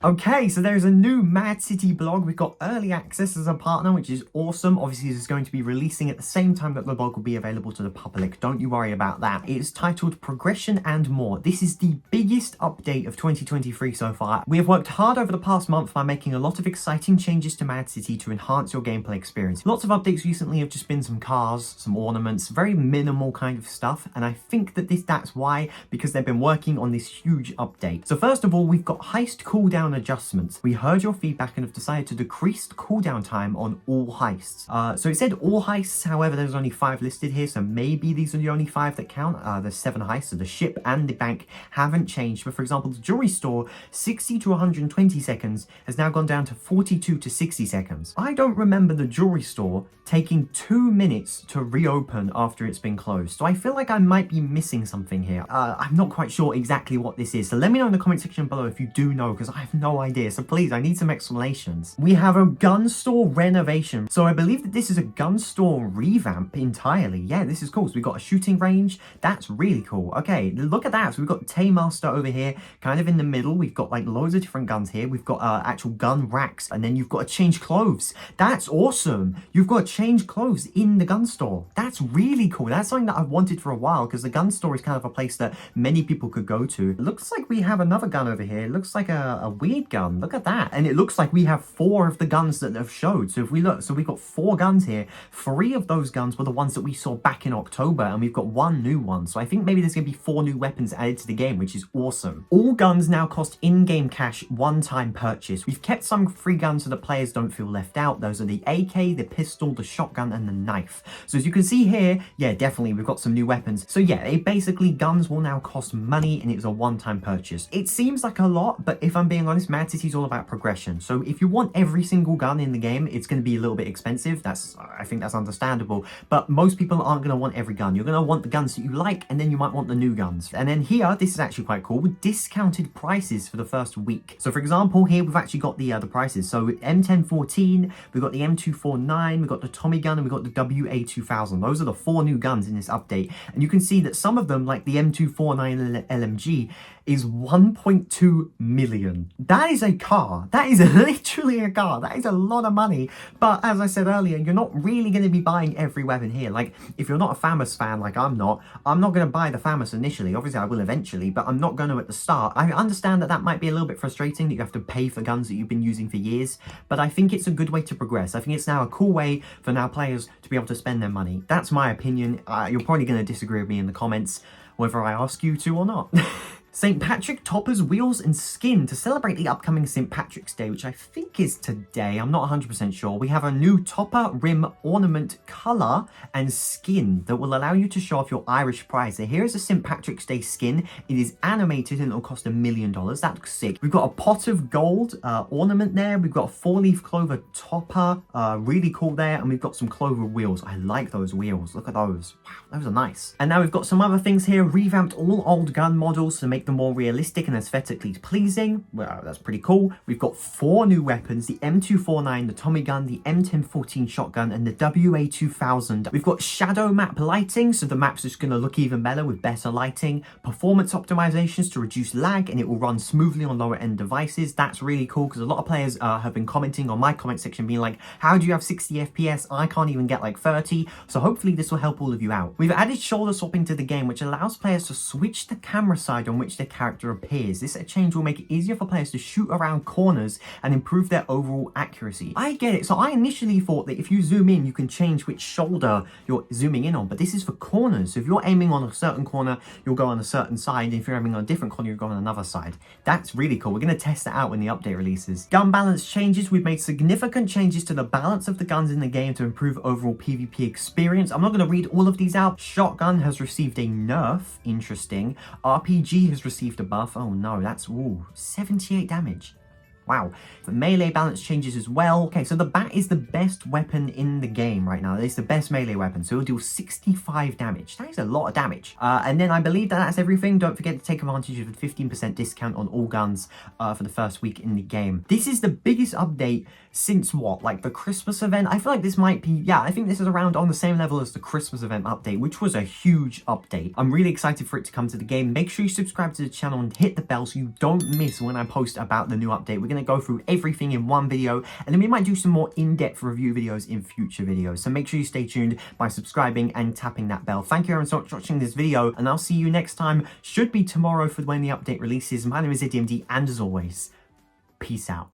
Okay, so there's a new Mad City blog. We've got early access as a partner, which is awesome. Obviously, this is going to be releasing at the same time that the blog will be available to the public. Don't you worry about that. It's titled Progression and More. This is the biggest update of 2023 so far. We have worked hard over the past month by making a lot of exciting changes to Mad City to enhance your gameplay experience. Lots of updates recently have just been some cars, some ornaments, very minimal kind of stuff. And I think that that's why, because they've been working on this huge update. So first of all, we've got heist cooldown adjustments. We heard your feedback and have decided to decrease the cooldown time on all heists. So it said all heists, however, there's only 5 listed here, so maybe these are the only 5 that count. There's 7 heists, so the ship and the bank haven't changed. But for example, the jewelry store, 60 to 120 seconds has now gone down to 42 to 60 seconds. I don't remember the jewelry store taking 2 minutes to reopen after it's been closed. So I feel like I might be missing something here. I'm not quite sure exactly what this is. So let me know in the comment section below if you do know, because I have no idea. So please, I need some explanations. We have a gun store renovation. So I believe that this is a gun store revamp entirely. Yeah, this is cool. So we've got a shooting range. That's really cool. Okay, look at that. So we've got Taymaster over here, kind of in the middle. We've got like loads of different guns here. We've got actual gun racks, and then you've got to change clothes. That's awesome. You've got to change clothes in the gun store. That's really cool. That's something that I've wanted for a while, because the gun store is kind of a place that many people could go to. It looks like we have another gun over here. It looks like a weird gun. Look at that. And it looks like we have 4 of the guns that have showed. So if we look, so we've got 4 guns here. 3 of those guns were the ones that we saw back in October, and we've got 1 new one. So I think maybe there's going to be 4 new weapons added to the game, which is awesome. All guns now cost in-game cash, one-time purchase. We've kept some free guns so that players don't feel left out. Those are the AK, the pistol, the shotgun, and the knife. So as you can see here, yeah, definitely we've got some new weapons. So yeah, basically guns will now cost money, and it's a one-time purchase. It seems like a lot, but if I'm being honest, Mad City's all about progression. So if you want every single gun in the game, it's going to be a little bit expensive. I think that's understandable. But most people aren't going to want every gun. You're going to want the guns that you like, and then you might want the new guns. And then here, this is actually quite cool, with discounted prices for the first week. So for example, here we've actually got the prices. So M1014, we've got the M249, we've got the Tommy gun, and we've got the WA2000. Those are the 4 new guns in this update. And you can see that some of them, like the M249 LMG, is 1.2 million. That is a car. That is literally a car. That is a lot of money. But as I said earlier, you're not really going to be buying every weapon here. Like, if you're not a FAMAS fan like I'm not going to buy the FAMAS initially. Obviously, I will eventually, but I'm not going to at the start. I understand that that might be a little bit frustrating, that you have to pay for guns that you've been using for years, but I think it's a good way to progress. I think it's now a cool way for now players to be able to spend their money. That's my opinion. You're probably going to disagree with me in the comments, whether I ask you to or not. St. Patrick toppers, wheels and skin to celebrate the upcoming St. Patrick's Day, which I think is today. I'm not 100% sure. We have a new topper, rim, ornament, colour and skin that will allow you to show off your Irish pride. So here is a St. Patrick's Day skin. It is animated and it'll cost $1 million. That looks sick. We've got a pot of gold ornament there. We've got a 4-leaf clover topper. Really cool there. And we've got some clover wheels. I like those wheels. Look at those. Wow, those are nice. And now we've got some other things here. Revamped all old gun models to make them more realistic and aesthetically pleasing. Well, that's pretty cool. We've got 4 new weapons: the M249, the Tommy gun, the M1014 shotgun, and the WA2000. We've got shadow map lighting, so the map's just going to look even better with better lighting. Performance optimizations to reduce lag, and it will run smoothly on lower end devices. That's really cool, because a lot of players have been commenting on my comment section being like, how do you have 60 FPS? I can't even get like 30. So hopefully this will help all of you out. We've added shoulder swapping to the game, which allows players to switch the camera side on which their character appears. This change will make it easier for players to shoot around corners and improve their overall accuracy. I get it. So I initially thought that if you zoom in, you can change which shoulder you're zooming in on, but this is for corners. So if you're aiming on a certain corner, you'll go on a certain side, and if you're aiming on a different corner, you'll go on another side. That's really cool. We're going to test that out when the update releases. Gun balance changes. We've made significant changes to the balance of the guns in the game to improve overall PvP experience. I'm not going to read all of these out. Shotgun has received a nerf. Interesting. RPG has received a buff. Oh no, that's 78 damage. Wow. The melee balance changes as well. Okay, so the bat is the best weapon in the game right now. It's the best melee weapon, so it'll deal 65 damage. That is a lot of damage. And then I believe that's everything. Don't forget to take advantage of a 15% discount on all guns for the first week in the game. This is the biggest update since what? Like the Christmas event? I feel like this might be, yeah, I think this is around on the same level as the Christmas event update, which was a huge update. I'm really excited for it to come to the game. Make sure you subscribe to the channel and hit the bell so you don't miss when I post about the new update. We're going to go through everything in one video, and then we might do some more in-depth review videos in future videos. So make sure you stay tuned by subscribing and tapping that bell. Thank you everyone so much for watching this video, and I'll see you next time. Should be tomorrow for when the update releases. My name is IddyMD, and as always, peace out.